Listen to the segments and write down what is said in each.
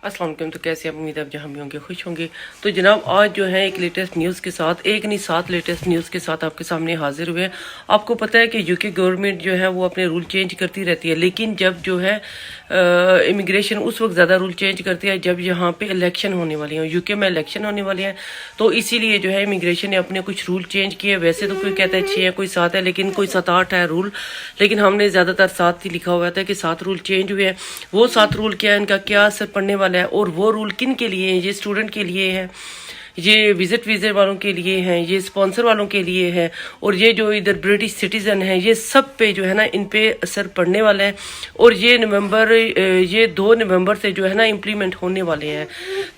अस्सलाम वालेकुम। तो कैसे आप, उम्मीद आप जहाँ भी होंगे खुश होंगे। तो जनाब आज जो है एक लेटेस्ट न्यूज़ के साथ, एक नहीं 7 लेटेस्ट न्यूज़ के साथ आपके सामने हाजिर हुए हैं। आपको पता है कि यूके गवर्नमेंट जो है वो अपने रूल चेंज करती रहती है, लेकिन जब जो है इमिग्रेशन उस वक्त ज़्यादा रूल चेंज करती है जब यहाँ पे इलेक्शन होने वाली है, यूके में इलेक्शन होने वाली है। तो इसीलिए जो है इमिग्रेशन ने अपने कुछ रूल चेंज किए। वैसे तो कोई कहता है 6 है, कोई 7 है, लेकिन कोई 7-8 है रूल, लेकिन हमने ज़्यादातर 7 ही लिखा हुआ था कि 7 रूल चेंज हुए हैं। वो 7 रूल क्या है, इनका क्या असर पड़ने वाला है, और वो रूल किन के लिए हैं? ये स्टूडेंट के लिए है, ये विजिट वीज़े वालों के लिए हैं, ये स्पॉन्सर वालों के लिए है, और ये जो इधर ब्रिटिश सिटीजन हैं, ये सब पे जो है ना इन पे असर पड़ने वाला है। और ये 2 नवंबर से जो है ना इम्प्लीमेंट होने वाले हैं।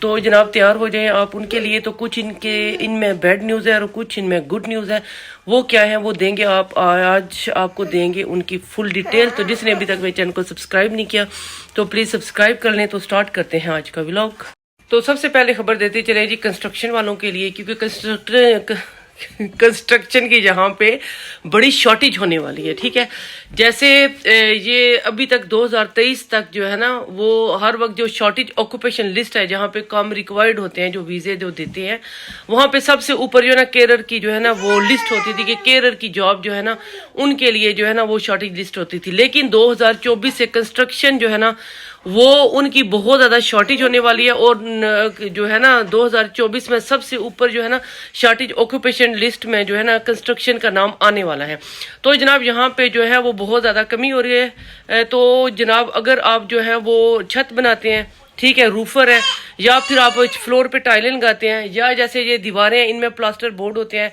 तो जनाब तैयार हो जाएं आप उनके लिए। तो कुछ इनमें बैड न्यूज़ है और कुछ इनमें गुड न्यूज़ है। वो क्या है वो देंगे आप आज, आपको देंगे उनकी फुल डिटेल। तो जिसने अभी तक मेरे चैनल को सब्सक्राइब नहीं किया तो प्लीज़ सब्सक्राइब कर लें। तो स्टार्ट करते हैं आज का व्लॉग। तो सबसे पहले खबर देते चले जी कंस्ट्रक्शन वालों के लिए, क्योंकि कंस्ट्रक्शन की जहाँ पे बड़ी शॉर्टेज होने वाली है। ठीक है, जैसे ये अभी तक 2023 तक जो है ना वो हर वक्त जो शॉर्टेज ऑक्यूपेशन लिस्ट है जहाँ पे काम रिक्वायर्ड होते हैं, जो वीज़े जो देते हैं, वहाँ पे सबसे ऊपर जो है ना केरर की जो है ना वो लिस्ट होती थी कि केरर की जॉब जो है ना उनके लिए जो है ना वो शॉर्टेज लिस्ट होती थी। लेकिन 2024 से कंस्ट्रक्शन जो है ना वो उनकी बहुत ज़्यादा शॉर्टेज होने वाली है। और जो है ना 2024 में सबसे ऊपर जो है ना शॉर्टेज ऑक्यूपेशन लिस्ट में जो है ना कंस्ट्रक्शन का नाम आने वाला है। तो जनाब यहाँ पे जो है वो बहुत ज़्यादा कमी हो रही है। तो जनाब अगर आप जो है वो छत बनाते हैं, ठीक है, रूफर है, या फिर आप फ्लोर पे टाइलें लगाते हैं, या जैसे ये दीवारें हैं इनमें प्लास्टर बोर्ड होते हैं,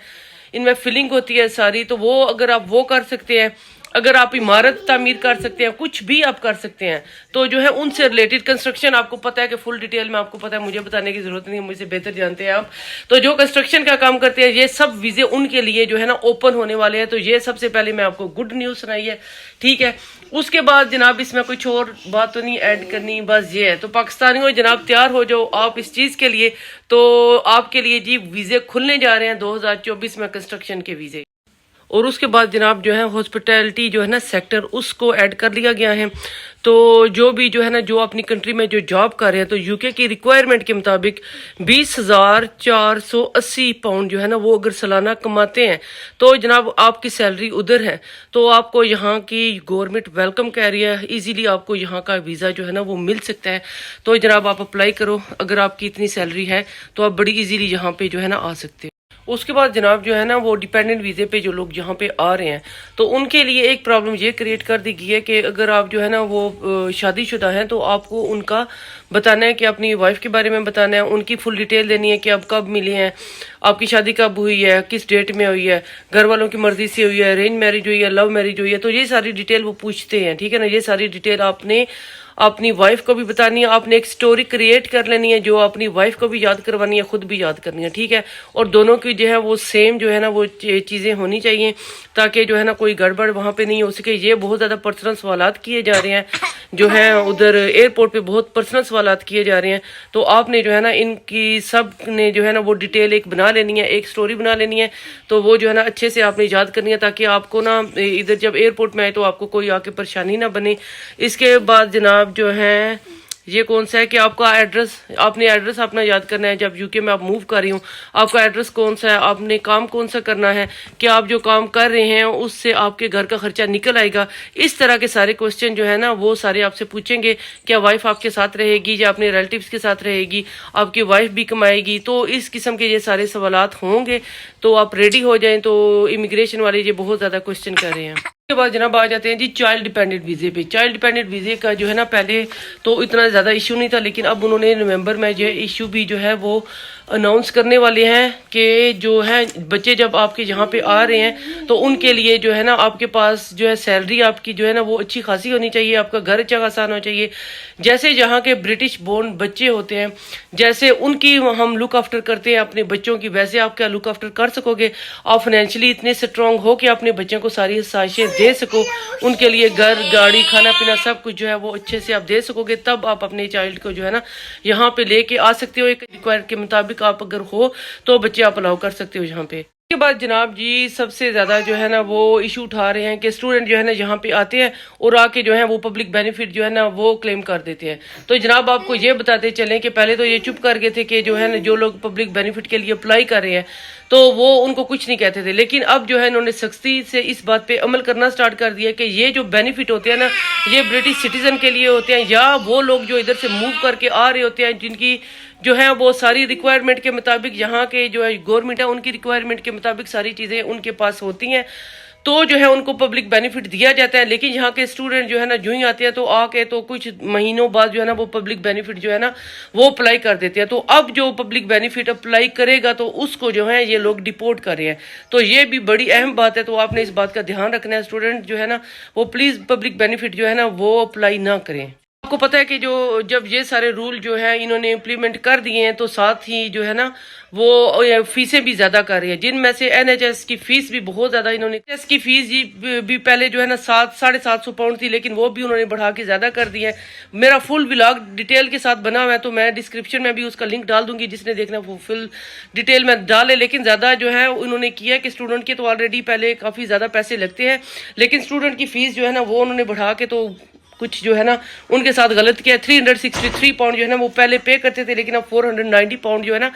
इनमें फिलिंग होती है सारी, तो वो अगर आप वो कर सकते हैं, अगर आप इमारत तामीर कर सकते हैं, कुछ भी आप कर सकते हैं, तो जो है उनसे रिलेटेड कंस्ट्रक्शन आपको पता है कि फुल डिटेल में आपको पता है, मुझे बताने की जरूरत नहीं है, मुझसे बेहतर जानते हैं आप। तो जो कंस्ट्रक्शन का काम करते हैं ये सब वीज़े उनके लिए जो है ना ओपन होने वाले हैं। तो ये सबसे पहले मैं आपको गुड न्यूज़ सुनाई है। ठीक है, उसके बाद जनाब इसमें कुछ और बात तो नहीं ऐड करनी, बस ये है। तो पाकिस्तानियों जनाब तैयार हो जाओ आप इस चीज़ के लिए। तो आपके लिए जी वीज़े खुलने जा रहे हैं 2024 में कंस्ट्रक्शन के वीज़े। और उसके बाद जनाब जो है हॉस्पिटैलिटी जो है ना सेक्टर उसको ऐड कर लिया गया है। तो जो भी जो है ना जो अपनी कंट्री में जो जॉब कर रहे हैं, तो यूके की रिक्वायरमेंट के मुताबिक 20,480 पाउंड जो है ना वो अगर सालाना कमाते हैं तो जनाब आपकी सैलरी उधर है, तो आपको यहाँ की गवर्नमेंट वेलकम कह रही है, इजीली आपको यहाँ का वीज़ा जो है ना वो मिल सकता है। तो जनाब आप अप्लाई करो, अगर आपकी इतनी सैलरी है तो आप बड़ी इजीली यहाँ पे जो है ना आ सकते हैं। उसके बाद जनाब जो है ना वो डिपेंडेंट वीज़े पे जो लोग यहाँ पे आ रहे हैं तो उनके लिए एक प्रॉब्लम ये क्रिएट कर दी गई है कि अगर आप जो है ना वो शादीशुदा हैं तो आपको उनका बताना है कि अपनी वाइफ के बारे में बताना है, उनकी फुल डिटेल देनी है कि आप कब मिले हैं, आपकी शादी कब हुई है, किस डेट में हुई है, घर वालों की मर्जी से हुई है, अरेंज मैरिज हुई है, लव मैरिज हुई है। तो ये सारी डिटेल वो पूछते हैं। ठीक है ना, ये सारी डिटेल आपने अपनी वाइफ को भी बतानी है। आपने एक स्टोरी क्रिएट कर लेनी है जो अपनी वाइफ को भी याद करवानी है, खुद भी याद करनी है। ठीक है, और दोनों की जो है वो सेम जो है ना वो चीज़ें होनी चाहिए ताकि जो है ना कोई गड़बड़ वहाँ पे नहीं हो सके। ये बहुत ज़्यादा पर्सनल सवालात किए जा रहे हैं, जो है उधर एयरपोर्ट पे बहुत पर्सनल सवालात किए जा रहे हैं। तो आपने जो है ना इनकी सब ने जो है ना वो डिटेल एक बना लेनी है, एक स्टोरी बना लेनी है। तो वो जो है ना अच्छे से आपने याद करनी है ताकि आपको ना इधर जब एयरपोर्ट में आए तो आपको कोई आके परेशानी ना बने। इसके बाद जनाब जो है ये कौन सा है कि आपका एड्रेस, आपने एड्रेस अपना याद करना है। जब यूके में आप मूव कर रही हूँ, आपका एड्रेस कौन सा है, आपने काम कौन सा करना है, कि आप जो काम कर रहे हैं उससे आपके घर का खर्चा निकल आएगा। इस तरह के सारे क्वेश्चन जो है ना वो सारे आपसे पूछेंगे। क्या वाइफ आपके साथ रहेगी या अपने रिलेटिव्स के साथ रहेगी, आपकी वाइफ भी कमाएगी, तो इस किस्म के ये सारे सवालात होंगे। तो आप रेडी हो जाएं। तो इमिग्रेशन वाले ये बहुत ज़्यादा क्वेश्चन कर रहे हैं। उसके बाद जनाब आ जाते हैं जी चाइल्ड डिपेंडेंट वीज़े पे। चाइल्ड डिपेंडेंट वीज़े का जो है ना पहले तो इतना ज़्यादा इशू नहीं था, लेकिन अब उन्होंने नवंबर में जो इशू भी जो है वो अनाउंस करने वाले हैं कि जो है बच्चे जब आपके यहाँ पे आ रहे हैं तो उनके लिए जो है ना आपके पास जो है सैलरी आपकी जो है ना वो अच्छी खासी होनी चाहिए, आपका घर अच्छा खासा होना चाहिए। जैसे यहाँ के ब्रिटिश बोर्न बच्चे होते हैं, जैसे उनकी हम लुक आफ्टर करते हैं अपने बच्चों की, वैसे आप क्या लुक आफ्टर कर सकोगे। आप फाइनेंशियली इतने स्ट्रांग हो कि अपने बच्चों को सारी साजिशें दे सको, उनके लिए घर गाड़ी खाना पीना सब कुछ जो है वो अच्छे से आप दे सकोगे, तब आप अपने चाइल्ड को जो है ना यहाँ पे लेके आ सकते हो। एक रिक्वायर्ड के मुताबिक आप अगर हो तो बच्चे आप अलाउ कर सकते हो यहाँ पे। کے بعد جناب جی سب سے زیادہ جو ہے نا وہ ایشو اٹھا رہے ہیں کہ اسٹوڈنٹ جو ہے نا یہاں پہ آتے ہیں اور آ کے جو ہے وہ پبلک بینیفٹ جو ہے نا وہ کلیم کر دیتے ہیں. تو جناب آپ کو یہ بتاتے چلیں کہ پہلے تو یہ چپ کر گئے تھے کہ جو ہے نا جو لوگ پبلک بینیفٹ کے لیے اپلائی کر رہے ہیں تو وہ ان کو کچھ نہیں کہتے تھے، لیکن اب جو ہے انہوں نے سختی سے اس بات پہ عمل کرنا سٹارٹ کر دیا کہ یہ جو بینیفٹ ہوتے ہیں نا یہ برٹش سٹیزن کے لیے ہوتے ہیں یا وہ لوگ جو ادھر سے موو کر کے آ رہے ہوتے ہیں جن کی جو ہے وہ ساری ریکوائرمنٹ کے مطابق یہاں کے جو ہے گورنمنٹ ہے ان کی ریکوائرمنٹ کے مطابق ساری چیزیں ان کے پاس ہوتی ہیں تو جو ہے ان کو پبلک بینیفٹ دیا جاتا ہے. لیکن یہاں کے اسٹوڈنٹ جو ہے نا جو ہی آتے ہیں تو آ کے تو کچھ مہینوں بعد جو ہے نا وہ پبلک بینیفٹ جو ہے نا وہ اپلائی کر دیتے ہیں. تو اب جو پبلک بینیفٹ اپلائی کرے گا تو اس کو جو ہے یہ لوگ ڈیپورٹ کر رہے ہیں. تو یہ بھی بڑی اہم بات ہے، تو آپ نے اس بات کا دھیان رکھنا ہے. اسٹوڈنٹ جو ہے نا وہ پلیز پبلک بینیفٹ جو ہے نا وہ اپلائی نہ کریں. آپ کو پتا ہے کہ جب یہ سارے رول جو ہے انہوں نے امپلیمنٹ کر دیے ہیں تو ساتھ ہی جو ہے نا وہ فیسیں بھی زیادہ کر رہی ہیں، جن میں سے این ایچ ایس کی فیس بھی بہت زیادہ انہوں نے کی فیس بھی پہلے جو ہے نا 700-750 پاؤنڈ تھی، لیکن وہ بھی انہوں نے بڑھا کے زیادہ کر دی ہے. میرا فل ولاگ ڈیٹیل کے ساتھ بنا ہوا ہے تو میں ڈسکرپشن میں بھی اس کا لنک ڈال دوں گی، جس نے دیکھنا وہ فل ڈیٹیل میں ڈالے. لیکن زیادہ جو ہے انہوں نے کیا کہ اسٹوڈنٹ کے تو آلریڈی پہلے کافی زیادہ پیسے لگتے ہیں، لیکن اسٹوڈنٹ کی فیس جو ہے نا وہ انہوں نے بڑھا کے تو کچھ جو ہے نا ان کے ساتھ غلط کیا. 363 پاؤنڈ جو ہے نا وہ پہلے پے کرتے تھے، لیکن اب 490 پاؤنڈ جو ہے نا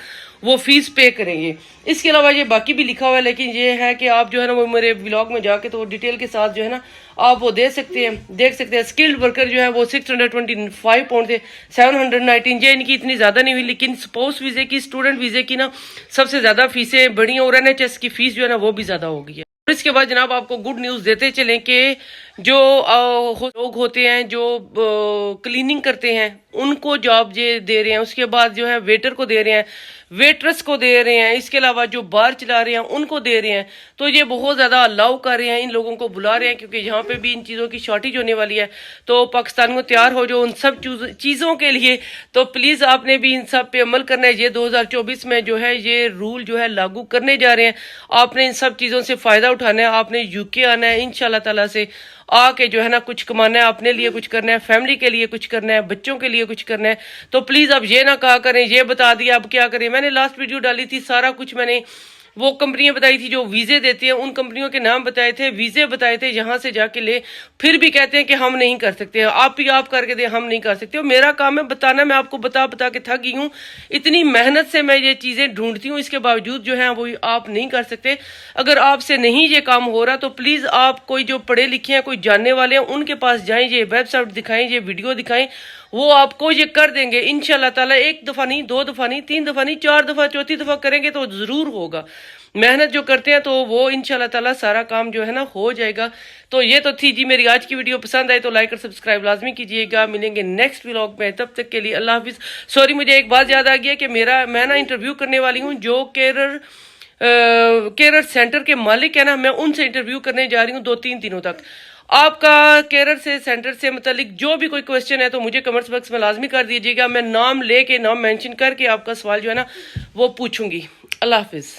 وہ فیس پے کریں گے. اس کے علاوہ یہ باقی بھی لکھا ہوا ہے، لیکن یہ ہے کہ آپ جو ہے نا وہ میرے ولاگ میں جا کے تو ڈیٹیل کے ساتھ جو ہے نا آپ وہ دیکھ سکتے ہیں. اسکلڈ ورکر جو ہے وہ 625 پاؤنڈ تھے، 719 یہ ان کی اتنی زیادہ نہیں ہوئی، لیکن سپوز ویزے کی اسٹوڈنٹ ویزے کی نا سب سے زیادہ فیسیں بڑھی ہیں اور این ایچ ایس کی فیس جو ہے نا وہ بھی زیادہ ہو گئی ہے. اور اس کے بعد جناب آپ کو گڈ نیوز دیتے چلیں کہ جو لوگ ہوتے ہیں جو کلیننگ کرتے ہیں ان کو جاب دے رہے ہیں، اس کے بعد جو ہے ویٹر کو دے رہے ہیں، ویٹرس کو دے رہے ہیں، اس کے علاوہ جو بار چلا رہے ہیں ان کو دے رہے ہیں. تو یہ بہت زیادہ الاؤ کر رہے ہیں، ان لوگوں کو بلا رہے ہیں کیونکہ یہاں پہ بھی ان چیزوں کی شارٹیج ہونے والی ہے. تو پاکستان کو تیار ہو جو ان سب چیزوں کے لیے. تو پلیز آپ نے بھی ان سب پہ عمل کرنا ہے. یہ 2024 میں جو ہے یہ رول جو ہے لاگو کرنے جا رہے ہیں. آپ نے ان سب چیزوں سے فائدہ اٹھانا ہے. آپ نے یو کے آنا ہے انشاءاللہ تعالیٰ سے، آ کے جو ہے نا کچھ کمانا ہے، اپنے لیے کچھ کرنا ہے، فیملی کے لیے کچھ کرنا ہے، بچوں کے لیے کچھ کرنا ہے. تو پلیز اب یہ نہ کہا کریں یہ بتا دیا اب کیا کریں. میں نے لاسٹ ویڈیو ڈالی تھی، سارا کچھ میں نے وہ کمپنیاں بتائی تھی جو ویزے دیتی ہیں، ان کمپنیوں کے نام بتائے تھے، ویزے بتائے تھے، یہاں سے جا کے لے. پھر بھی کہتے ہیں کہ ہم نہیں کر سکتے، آپ ہی آپ کر کے دیں، ہم نہیں کر سکتے. اور میرا کام ہے بتانا، میں آپ کو بتا کے تھک گئی ہوں. اتنی محنت سے میں یہ چیزیں ڈھونڈتی ہوں، اس کے باوجود جو ہے وہ آپ نہیں کر سکتے. اگر آپ سے نہیں یہ کام ہو رہا تو پلیز آپ کوئی جو پڑھے لکھے ہیں، کوئی جاننے والے ہیں، ان کے پاس جائیں، یہ ویب سائٹ دکھائیں، یہ ویڈیو دکھائیں، وہ آپ کو یہ کر دیں گے انشاءاللہ تعالیٰ. ایک دفعہ نہیں، 2 دفعہ نہیں، 3 دفعہ نہیں، 4 دفعہ، چوتھی دفعہ کریں گے تو ضرور ہوگا. محنت جو کرتے ہیں تو وہ انشاءاللہ تعالیٰ سارا کام جو ہے نا ہو جائے گا. تو یہ تو تھی جی میری آج کی ویڈیو. پسند آئے تو لائک اور سبسکرائب لازمی کیجیے گا. ملیں گے نیکسٹ ولاگ میں، تب تک کے لیے اللہ حافظ. سوری مجھے ایک بات یاد آ گیا کہ میں نا انٹرویو کرنے والی ہوں جو کیرر سینٹر کے مالک ہے نا، میں ان سے انٹرویو کرنے جا رہی ہوں 2-3 دنوں تک. آپ کا کیرر سے سینٹر سے متعلق جو بھی کوئی کوشچن ہے تو مجھے کمنٹس باکس میں لازمی کر دیجیے گا. میں نام لے کے، نام مینشن کر کے آپ کا سوال جو ہے نا وہ پوچھوں گی. اللہ حافظ.